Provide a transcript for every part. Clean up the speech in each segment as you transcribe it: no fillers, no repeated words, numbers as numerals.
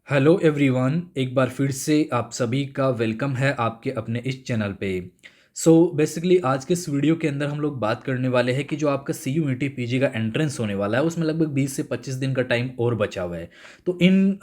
Hello everyone, एक बार फिर से आप सभी का वेलकम है आपके अपने इस चैनल पे। बेसिकली आज के इस वीडियो के अंदर हम लोग बात करने वाले हैं कि जो आपका C U E T P G का एंट्रेंस होने वाला है उसमें लगभग 20 से 25 दिन का टाइम और बचा हुआ है। तो इन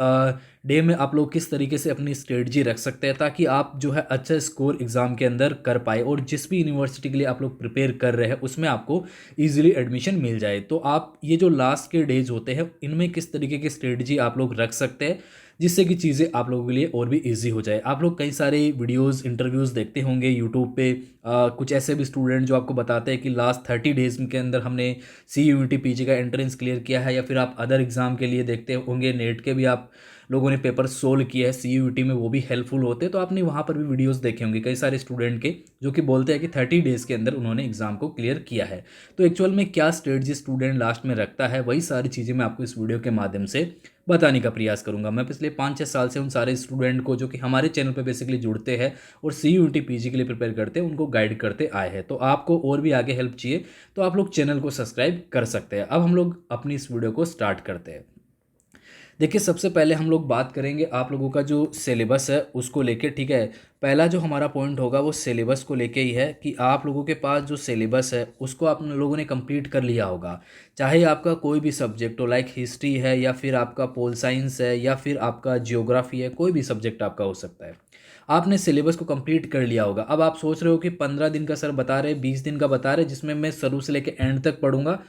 डे में आप लोग किस तरीके से अपनी स्ट्रेटजी रख सकते हैं ताकि आप जो है अच्छा स्कोर एग्ज़ाम के अंदर कर पाए और जिस भी यूनिवर्सिटी के लिए आप लोग प्रिपेयर कर रहे हैं उसमें आपको ईजिली एडमिशन मिल जाए। तो आप ये जो लास्ट के डेज होते हैं इनमें किस तरीके की स्ट्रेटजी आप लोग रख सकते हैं जिससे कि चीज़ें आप लोगों के लिए और भी इजी हो जाए। आप लोग कई सारे वीडियोस इंटरव्यूज़ देखते होंगे यूट्यूब पे। कुछ ऐसे भी स्टूडेंट जो आपको बताते हैं कि लास्ट 30 डेज के अंदर हमने सी यू टी पी जी का एंट्रेंस क्लियर किया है, या फिर आप अदर एग्ज़ाम के लिए देखते होंगे नेट के भी आप लोगों ने पेपर सोल्व किया है सी यू टी में, वो भी हेल्पफुल होते हैं। तो आपने वहाँ पर भी वीडियोस देखे होंगे कई सारे स्टूडेंट के जो कि बोलते हैं कि 30 डेज़ के अंदर उन्होंने एग्ज़ाम को क्लियर किया है। तो एक्चुअल में क्या स्ट्रेटजी स्टूडेंट लास्ट में रखता है वही सारी चीज़ें मैं आपको इस वीडियो के माध्यम से बताने का प्रयास करूंगा। मैं पिछले 5-6 साल से उन सारे स्टूडेंट को जो कि हमारे चैनल पे बेसिकली जुड़ते हैं और सी यू टी पी जी के लिए प्रिपेयर करते हैं उनको गाइड करते आए हैं। तो आपको और भी आगे हेल्प चाहिए तो आप लोग चैनल को सब्सक्राइब कर सकते हैं। अब हम लोग अपनी इस वीडियो को स्टार्ट करते हैं। देखिए, सबसे पहले हम लोग बात करेंगे आप लोगों का जो सिलेबस है उसको लेके, ठीक है। पहला जो हमारा पॉइंट होगा वो सिलेबस को लेके ही है कि आप लोगों के पास जो सिलेबस है उसको आप लोगों ने कंप्लीट कर लिया होगा। चाहे आपका कोई भी सब्जेक्ट हो, लाइक हिस्ट्री है या फिर आपका पोल साइंस है या फिर आपका जियोग्राफी है, कोई भी सब्जेक्ट आपका हो सकता है। आपने सिलेबस को कंप्लीट कर लिया होगा। अब आप सोच रहे हो कि 15 दिन का सर बता रहे, 20 दिन का बता रहे जिसमें मैं शुरू से लेकर एंड तक पढ़ूंगा,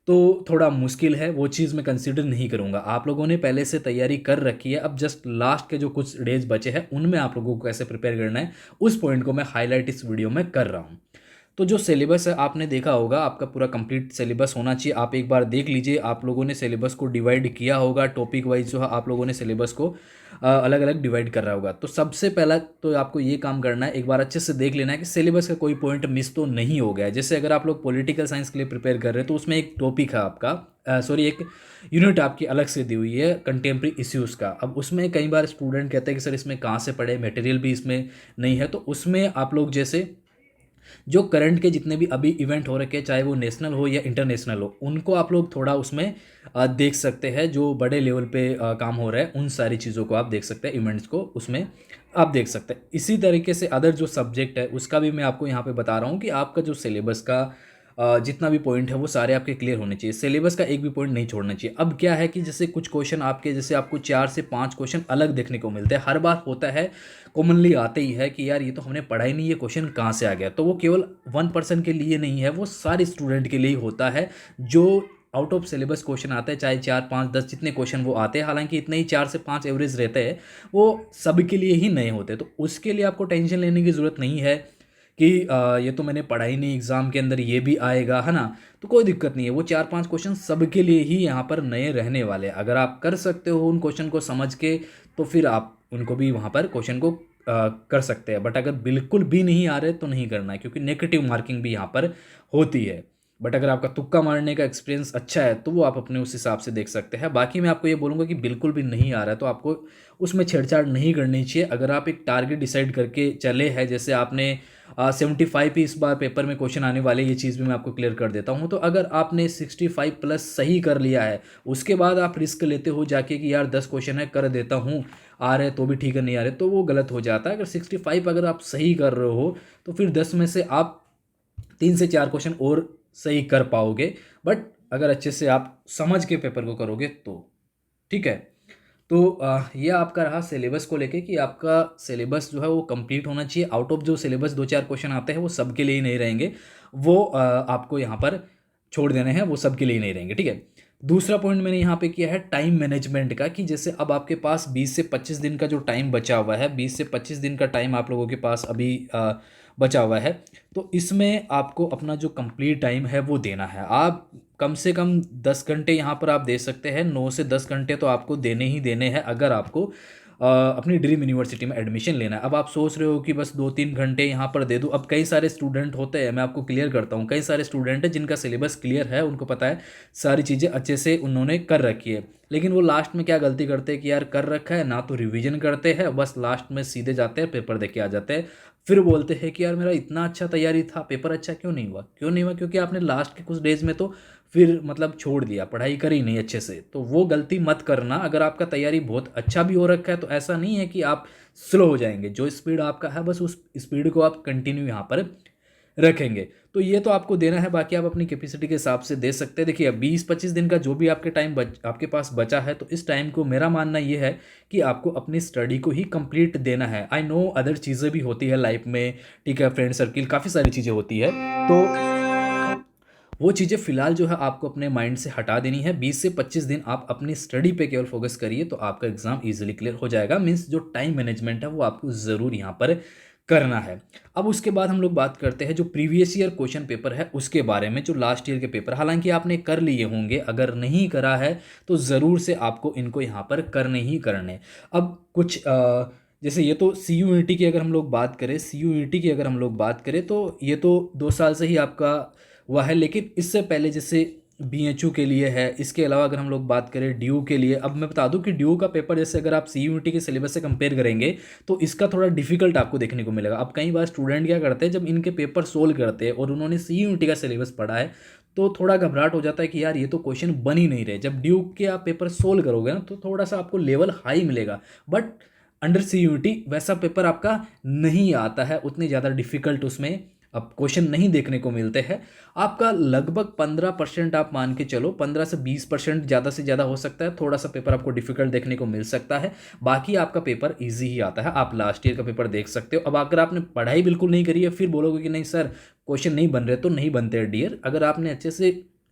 तो थोड़ा मुश्किल है, वो चीज़ मैं कंसीडर नहीं करूँगा। आप लोगों ने पहले से तैयारी कर रखी है, अब जस्ट लास्ट के जो कुछ डेज बचे हैं उनमें आप लोगों को कैसे प्रिपेयर करना है उस पॉइंट को मैं हाईलाइट इस वीडियो में कर रहा हूँ। तो जो सिलेबस है आपने देखा होगा, आपका पूरा कंप्लीट सिलेबस होना चाहिए। आप एक बार देख लीजिए, आप लोगों ने सिलेबस को डिवाइड किया होगा टॉपिक वाइज, जो है आप लोगों ने सिलेबस को अलग अलग डिवाइड कर रहा होगा। तो सबसे पहला तो आपको ये काम करना है, एक बार अच्छे से देख लेना है कि सिलेबस का कोई पॉइंट मिस तो नहीं हो गया है। जैसे अगर आप लोग पॉलिटिकल साइंस के लिए प्रिपेयर कर रहे हैं तो उसमें एक टॉपिक है आपका, सॉरी, एक यूनिट आपकी अलग से दी हुई है कंटेम्प्रेरी इश्यूज़ का। अब उसमें कई बार स्टूडेंट कहते हैं कि सर इसमें कहाँ से पढ़े, मटेरियल भी इसमें नहीं है। तो उसमें आप लोग जैसे जो करंट के जितने भी अभी इवेंट हो रखे हैं, चाहे वो नेशनल हो या इंटरनेशनल हो, उनको आप लोग थोड़ा उसमें देख सकते हैं। जो बड़े लेवल पे काम हो रहा है उन सारी चीज़ों को आप देख सकते हैं, इवेंट्स को उसमें आप देख सकते हैं। इसी तरीके से अदर जो सब्जेक्ट है उसका भी मैं आपको यहाँ पे बता रहा हूँ कि आपका जो सिलेबस का जितना भी पॉइंट है वो सारे आपके क्लियर होने चाहिए। सिलेबस का एक भी पॉइंट नहीं छोड़ना चाहिए। अब क्या है कि जैसे कुछ क्वेश्चन आपके, जैसे आपको 4 से 5 क्वेश्चन अलग देखने को मिलते हैं, हर बार होता है, कॉमनली आते ही है कि यार ये तो हमने पढ़ा ही नहीं, ये क्वेश्चन कहाँ से आ गया। तो वो केवल 1% के लिए नहीं है, वो सारे स्टूडेंट के लिए ही होता है। जो आउट ऑफ सिलेबस क्वेश्चन आते हैं, चाहे 4, 5, 10 जितने क्वेश्चन वो आते हैं, हालांकि इतने ही 4 से 5 एवरेज रहते हैं, वो सबके लिए ही नए होते हैं। तो उसके लिए आपको टेंशन लेने की ज़रूरत नहीं है कि ये तो मैंने पढ़ा ही नहीं, एग्ज़ाम के अंदर ये भी आएगा, है ना। तो कोई दिक्कत नहीं है, वो 4-5 क्वेश्चन सबके लिए ही यहाँ पर नए रहने वाले हैं। अगर आप कर सकते हो उन क्वेश्चन को समझ के तो फिर आप उनको भी वहाँ पर क्वेश्चन को कर सकते हैं। बट अगर बिल्कुल भी नहीं आ रहे तो नहीं करना है, क्योंकि नेगेटिव मार्किंग भी यहाँ पर होती है। बट अगर आपका तुक्का मारने का एक्सपीरियंस अच्छा है तो वो आप अपने उस हिसाब से देख सकते हैं। बाकी मैं आपको ये बोलूँगा कि बिल्कुल भी नहीं आ रहा है तो आपको उसमें छेड़छाड़ नहीं करनी चाहिए। अगर आप एक टारगेट डिसाइड करके चले हैं, जैसे आपने 75 ही इस बार पेपर में क्वेश्चन आने वाले, ये चीज़ भी मैं आपको क्लियर कर देता हूँ। तो अगर आपने 65 प्लस सही कर लिया है, उसके बाद आप रिस्क लेते हो जाके कि यार 10 क्वेश्चन है कर देता हूँ, आ रहे तो भी ठीक है, नहीं आ रहे तो वो गलत हो जाता है। अगर 65 अगर आप सही कर रहे हो तो फिर 10 में से आप 3 से 4 क्वेश्चन और सही कर पाओगे। बट अगर अच्छे से आप समझ के पेपर को करोगे तो ठीक है। तो ये आपका रहा सिलेबस को लेके कि आपका सिलेबस जो है वो कंप्लीट होना चाहिए। आउट ऑफ जो सिलेबस 2-4 क्वेश्चन आते हैं वो सबके लिए ही नहीं रहेंगे, वो आपको यहाँ पर छोड़ देने हैं, वो सबके लिए ही नहीं रहेंगे, ठीक है। दूसरा पॉइंट मैंने यहाँ पे किया है टाइम मैनेजमेंट का, कि जैसे अब आपके पास 20 से 25 दिन का जो टाइम बचा हुआ है, 20 से 25 दिन का टाइम आप लोगों के पास अभी बचा हुआ है। तो इसमें आपको अपना जो कंप्लीट टाइम है वो देना है। आप कम से कम 10 घंटे यहाँ पर आप दे सकते हैं, 9 से 10 घंटे तो आपको देने ही देने हैं अगर आपको अपनी ड्रीम यूनिवर्सिटी में एडमिशन लेना है। अब आप सोच रहे हो कि बस 2-3 घंटे यहाँ पर दे दूँ। अब कई सारे स्टूडेंट होते हैं, मैं आपको क्लियर करता हूँ, कई सारे स्टूडेंट हैं जिनका सिलेबस क्लियर है, उनको पता है सारी चीज़ें अच्छे से उन्होंने कर रखी है, लेकिन वो लास्ट में क्या गलती करते हैं कि यार कर रखा है ना, तो रिवीजन करते हैं, बस लास्ट में सीधे जाते हैं पेपर दे के आ जाते हैं। फिर बोलते हैं कि यार मेरा इतना अच्छा तैयारी था, पेपर अच्छा क्यों नहीं हुआ, क्यों नहीं हुआ, क्योंकि आपने लास्ट के कुछ डेज में तो फिर मतलब छोड़ दिया, पढ़ाई करी नहीं अच्छे से, तो वो गलती मत करना। अगर आपका तैयारी बहुत अच्छा भी हो रखा है तो ऐसा नहीं है कि आप स्लो हो जाएंगे। जो स्पीड आपका है बस उस स्पीड को आप कंटिन्यू यहाँ पर रखेंगे। तो ये तो आपको देना है, बाकी आप अपनी कैपेसिटी के हिसाब से दे सकते हैं। देखिए 20-25 दिन का जो भी आपके टाइम आपके पास बचा है, तो इस टाइम को मेरा मानना ये है कि आपको अपनी स्टडी को ही कंप्लीट देना है। आई नो अदर चीज़ें भी होती है लाइफ में, ठीक है, फ्रेंड सर्किल, काफ़ी सारी चीज़ें होती है, तो वो चीज़ें फ़िलहाल जो है आपको अपने माइंड से हटा देनी है। 20 से 25 दिन आप अपनी स्टडी पे केवल फोकस करिए, तो आपका एग्ज़ाम ईजिली क्लियर हो जाएगा। मीन्स जो टाइम मैनेजमेंट है वो आपको ज़रूर यहाँ पर करना है। अब उसके बाद हम लोग बात करते हैं जो प्रीवियस ईयर क्वेश्चन पेपर है उसके बारे में, जो लास्ट ईयर के पेपर हालांकि आपने कर लिए होंगे, अगर नहीं करा है तो ज़रूर से आपको इनको यहाँ पर करने ही करने। अब कुछ जैसे ये तो सी यू की अगर हम लोग बात करें, सी यू की अगर हम लोग बात करें तो ये तो 2 साल से ही आपका हुआ है, लेकिन इससे पहले जैसे बी एच यू के लिए है, इसके अलावा अगर हम लोग बात करें ड्यू के लिए, अब मैं बता दूं कि ड्यू का पेपर जैसे अगर आप सी यू के सिलेबस से कंपेयर करेंगे तो इसका थोड़ा डिफिकल्ट आपको देखने को मिलेगा। अब कई बार स्टूडेंट क्या करते हैं, जब इनके पेपर सोल्व करते हैं और उन्होंने सी यू का सिलेबस पढ़ा है तो थोड़ा घबराहट हो जाता है कि यार ये तो क्वेश्चन बन ही नहीं रहे। जब ड्यू के आप पेपर सोल्व करोगे ना तो थोड़ा सा आपको लेवल हाई मिलेगा, बट अंडर सी यू वैसा पेपर आपका नहीं आता है, उतनी ज़्यादा डिफिकल्ट उसमें अब क्वेश्चन नहीं देखने को मिलते हैं। आपका लगभग 15% आप मान के चलो, 15 से 20% ज़्यादा से ज़्यादा हो सकता है, थोड़ा सा पेपर आपको डिफिकल्ट देखने को मिल सकता है, बाकी आपका पेपर इजी ही आता है। आप लास्ट ईयर का पेपर देख सकते हो। अब अगर आपने पढ़ाई बिल्कुल नहीं करी है, फिर बोलोगे कि नहीं सर क्वेश्चन नहीं बन रहे, तो नहीं बनते डियर। अगर आपने अच्छे से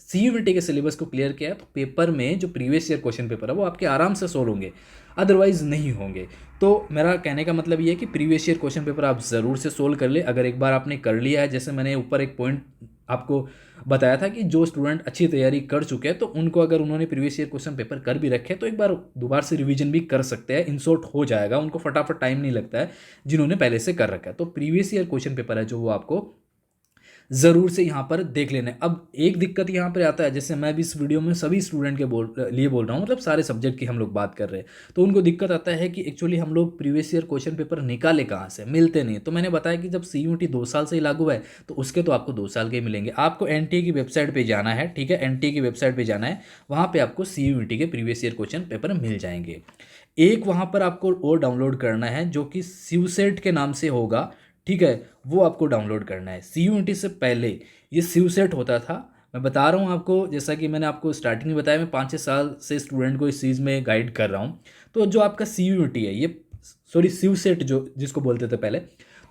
सी यू के सिलेबस को क्लियर किया है तो पेपर में जो प्रीवियस ईयर क्वेश्चन पेपर है वो आपके आराम से सोल्व होंगे, अदरवाइज नहीं होंगे। तो मेरा कहने का मतलब ये है कि प्रीवियस ईयर क्वेश्चन पेपर आप ज़रूर से सोल्व कर ले। अगर एक बार आपने कर लिया है, जैसे मैंने ऊपर एक पॉइंट आपको बताया था कि जो स्टूडेंट अच्छी तैयारी कर चुके हैं तो उनको अगर उन्होंने प्रीवियस ईयर क्वेश्चन पेपर कर भी रखे तो एक बार दोबारा से रिवीजन भी कर सकते हैं, इंसोर्ट हो जाएगा, उनको फटाफट टाइम नहीं लगता है जिन्होंने पहले से कर रखा है। तो प्रीवियस ईयर क्वेश्चन पेपर है जो वो आपको ज़रूर से यहाँ पर देख लेना है। अब एक दिक्कत यहाँ पर आता है, जैसे मैं भी इस वीडियो में सभी स्टूडेंट के लिए बोल रहा हूँ, मतलब सारे सब्जेक्ट की हम लोग बात कर रहे हैं, तो उनको दिक्कत आता है कि एक्चुअली हम लोग प्रीवियस ईयर क्वेश्चन पेपर निकाले कहाँ से, मिलते नहीं। तो मैंने बताया कि जब सी 2 साल से ही लागू है तो उसके तो आपको 2 साल के ही मिलेंगे। आपको एन की वेबसाइट पर जाना है, ठीक है, एन की वेबसाइट पर जाना है, वहाँ पर आपको सी के प्रीवियस ईयर क्वेश्चन पेपर मिल जाएंगे। एक वहाँ पर आपको और डाउनलोड करना है जो कि सिवसेट के नाम से होगा, ठीक है, वो आपको डाउनलोड करना है। सी से पहले ये सिवसेट होता था। मैं बता रहा हूँ आपको, जैसा कि मैंने आपको स्टार्टिंग में बताया, मैं 5-6 साल से स्टूडेंट को इस चीज़ में गाइड कर रहा हूँ। तो जो आपका सी है ये, सॉरी सिवसेट जो जिसको बोलते थे पहले,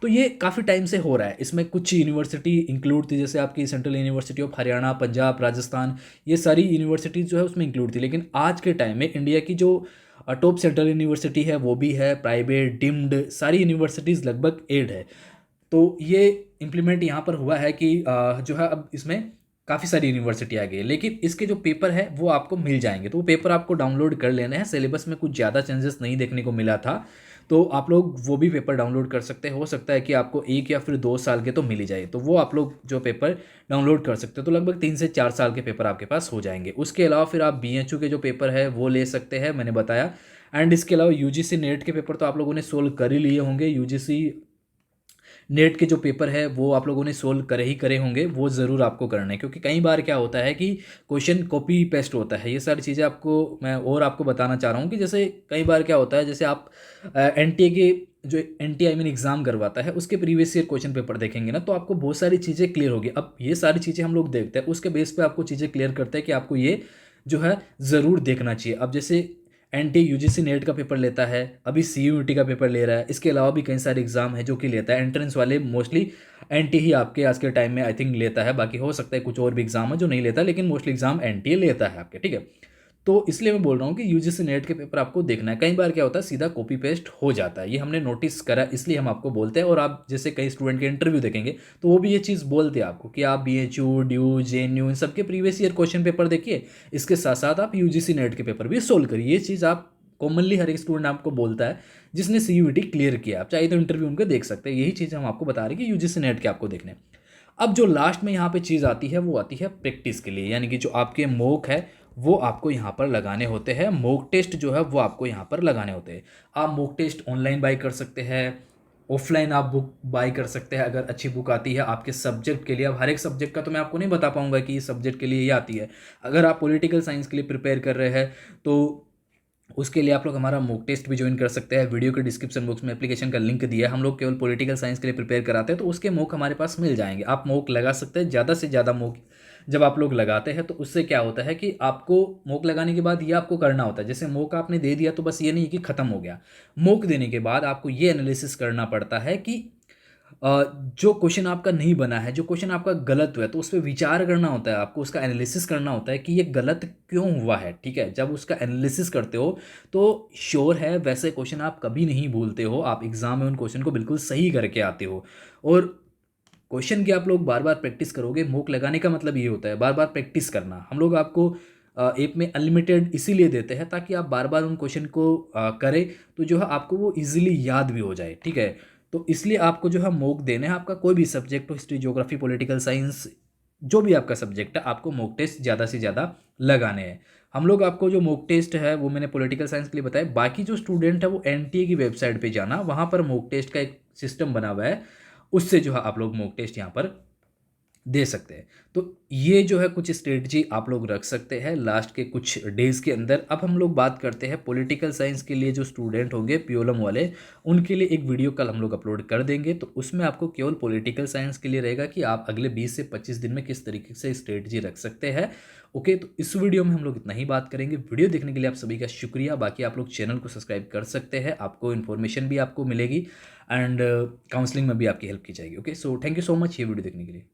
तो ये काफ़ी टाइम से हो रहा है। इसमें कुछ यूनिवर्सिटी इंक्लूड थी, जैसे आपकी central university of Haryana, Punjab, Rajasthan, ये सारी यूनिवर्सिटीज़ जो है उसमें इंक्लूड थी। लेकिन आज के टाइम में इंडिया की जो टॉप सेंट्रल यूनिवर्सिटी है वो भी है, प्राइवेट डिम्ड सारी यूनिवर्सिटीज़ लगभग 8 है। तो ये इम्प्लीमेंट यहाँ पर हुआ है कि जो है अब इसमें काफ़ी सारी यूनिवर्सिटी आ गई है, लेकिन इसके जो पेपर है वो आपको मिल जाएंगे। तो वो पेपर आपको डाउनलोड कर लेना है। सिलेबस में कुछ ज़्यादा चेंजेस नहीं देखने को मिला था, तो आप लोग वो भी पेपर डाउनलोड कर सकते हैं। हो सकता है कि आपको 1 या फिर 2 साल के तो मिल ही जाए, तो वो आप लोग जो पेपर डाउनलोड कर सकते हो, तो लगभग 3 से 4 साल के पेपर आपके पास हो जाएंगे। उसके अलावा फिर आप बी के जो पेपर है वो ले सकते हैं, मैंने बताया। एंड इसके अलावा यूजीसी नेट के पेपर तो आप लोगों ने सोल्व कर ही लिए होंगे। यूजीसी नेट के जो पेपर है वो आप लोगों ने सोल्व करे ही करे होंगे, वो ज़रूर आपको करना है, क्योंकि कई बार क्या होता है कि क्वेश्चन कॉपी पेस्ट होता है। ये सारी चीज़ें आपको मैं और आपको बताना चाह रहा हूँ कि जैसे कई बार क्या होता है, जैसे आप एन के जो एन टी एग्ज़ाम करवाता है उसके प्रीवियस ईयर क्वेश्चन पेपर देखेंगे ना, तो आपको बहुत सारी चीज़ें क्लियर होगी। अब ये सारी चीज़ें हम लोग देखते हैं, उसके बेस पे आपको चीज़ें क्लियर करते हैं कि आपको ये जो है ज़रूर देखना चाहिए। अब जैसे एन यूजीसी नेट का पेपर लेता है, अभी सी का पेपर ले रहा है, इसके अलावा भी कई सारे एग्जाम है जो कि लेता है। एंट्रेंस वाले मोस्टली एन ही आपके आज के टाइम में आई थिंक लेता है, बाकी हो सकता है कुछ और भी एग्जाम है जो नहीं लेता, लेकिन मोस्टली एग्जाम एन लेता है आपके, ठीक है। तो इसलिए मैं बोल रहा हूँ कि यूजीसी नेट के पेपर आपको देखना है। कई बार क्या होता है सीधा कॉपी पेस्ट हो जाता है, ये हमने नोटिस करा, इसलिए हम आपको बोलते हैं। और आप जैसे कई स्टूडेंट के इंटरव्यू देखेंगे तो वो भी ये चीज़ बोलते हैं आपको कि आप B H U, DU, JNU इन सबके प्रीवियस ईयर क्वेश्चन पेपर देखिए, इसके साथ साथ आप यूजीसी नेट के पेपर भी सोल्व करिए। ये चीज़ आप कॉमनली हर एक स्टूडेंट आपको बोलता है जिसने सी क्लियर किया। आप चाहे तो इंटरव्यू उनको देख सकते हैं। यही चीज़ हम आपको बता रहे हैं कि यूजीसी नेट के आपको देखने। अब जो लास्ट में यहाँ पे चीज़ आती है वो आती है प्रैक्टिस के लिए, यानी कि जो आपके मॉक है वो आपको यहाँ पर लगाने होते हैं। मॉक टेस्ट जो है वो आपको यहाँ पर लगाने होते हैं। आप मॉक टेस्ट ऑनलाइन बाय कर सकते हैं, ऑफलाइन आप बुक बाय कर सकते हैं अगर अच्छी बुक आती है आपके सब्जेक्ट के लिए। अब हर एक सब्जेक्ट का तो मैं आपको नहीं बता पाऊंगा कि इस सब्जेक्ट के लिए ये आती है। अगर आप पॉलिटिकल साइंस के लिए प्रिपेयर कर रहे हैं तो उसके लिए आप लोग हमारा मॉक टेस्ट भी ज्वाइन कर सकते हैं। वीडियो के डिस्क्रिप्शन बॉक्स में एप्लीकेशन का लिंक दिया है। हम लोग केवल पॉलिटिकल साइंस के लिए प्रिपेयर कराते हैं, तो उसके मॉक हमारे पास मिल जाएंगे। आप मॉक लगा सकते हैं, ज़्यादा से ज़्यादा मॉक जब आप लोग लगाते हैं तो उससे क्या होता है कि आपको मॉक लगाने के बाद ये आपको करना होता है। जैसे मॉक आपने दे दिया तो बस ये नहीं कि ख़त्म हो गया। मॉक देने के बाद आपको ये एनालिसिस करना पड़ता है कि जो क्वेश्चन आपका नहीं बना है, जो क्वेश्चन आपका गलत हुआ है, तो उस पर विचार करना होता है आपको, उसका एनालिसिस करना होता है कि ये गलत क्यों हुआ है। ठीक है, जब उसका एनालिसिस करते हो तो श्योर है वैसे क्वेश्चन आप कभी नहीं भूलते हो, आप एग्जाम में उन क्वेश्चन को बिल्कुल सही करके आते हो। और क्वेश्चन की आप लोग बार बार प्रैक्टिस करोगे। मॉक लगाने का मतलब ये होता है बार बार प्रैक्टिस करना। हम लोग आपको ऐप में अनलिमिटेड इसीलिए देते हैं ताकि आप बार बार उन क्वेश्चन को करें, तो जो है आपको वो इजीली याद भी हो जाए। ठीक है, तो इसलिए आपको जो है मॉक देना है। आपका कोई भी सब्जेक्ट हो, हिस्ट्री, ज्योग्राफी, पॉलिटिकल साइंस, जो भी आपका सब्जेक्ट है, आपको मॉक टेस्ट ज़्यादा से ज़्यादा लगाने हैं। हम लोग आपको जो मॉक टेस्ट है वो मैंने पॉलिटिकल साइंस के लिए बताया। बाकी जो स्टूडेंट है वो एनटीए की वेबसाइट पे जाना, वहाँ पर मॉक टेस्ट का एक सिस्टम बना हुआ है, उससे जो है आप लोग मॉक टेस्ट यहाँ पर दे सकते हैं। तो ये जो है कुछ स्ट्रेटजी आप लोग रख सकते हैं लास्ट के कुछ डेज के अंदर। अब हम लोग बात करते हैं पॉलिटिकल साइंस के लिए जो स्टूडेंट होंगे पीओलम वाले, उनके लिए एक वीडियो कल हम लोग अपलोड कर देंगे। तो उसमें आपको केवल पॉलिटिकल साइंस के लिए रहेगा कि आप अगले 20 से 25 दिन में किस तरीके से स्ट्रेटजी रख सकते हैं। ओके, तो इस वीडियो में हम लोग इतना ही बात करेंगे। वीडियो देखने के लिए आप सभी का शुक्रिया। बाकी आप लोग चैनल को सब्सक्राइब कर सकते हैं, आपको इन्फॉर्मेशन भी आपको मिलेगी एंड काउंसलिंग में भी आपकी हेल्प की जाएगी। Okay, so thank you so much ये वीडियो देखने के लिए।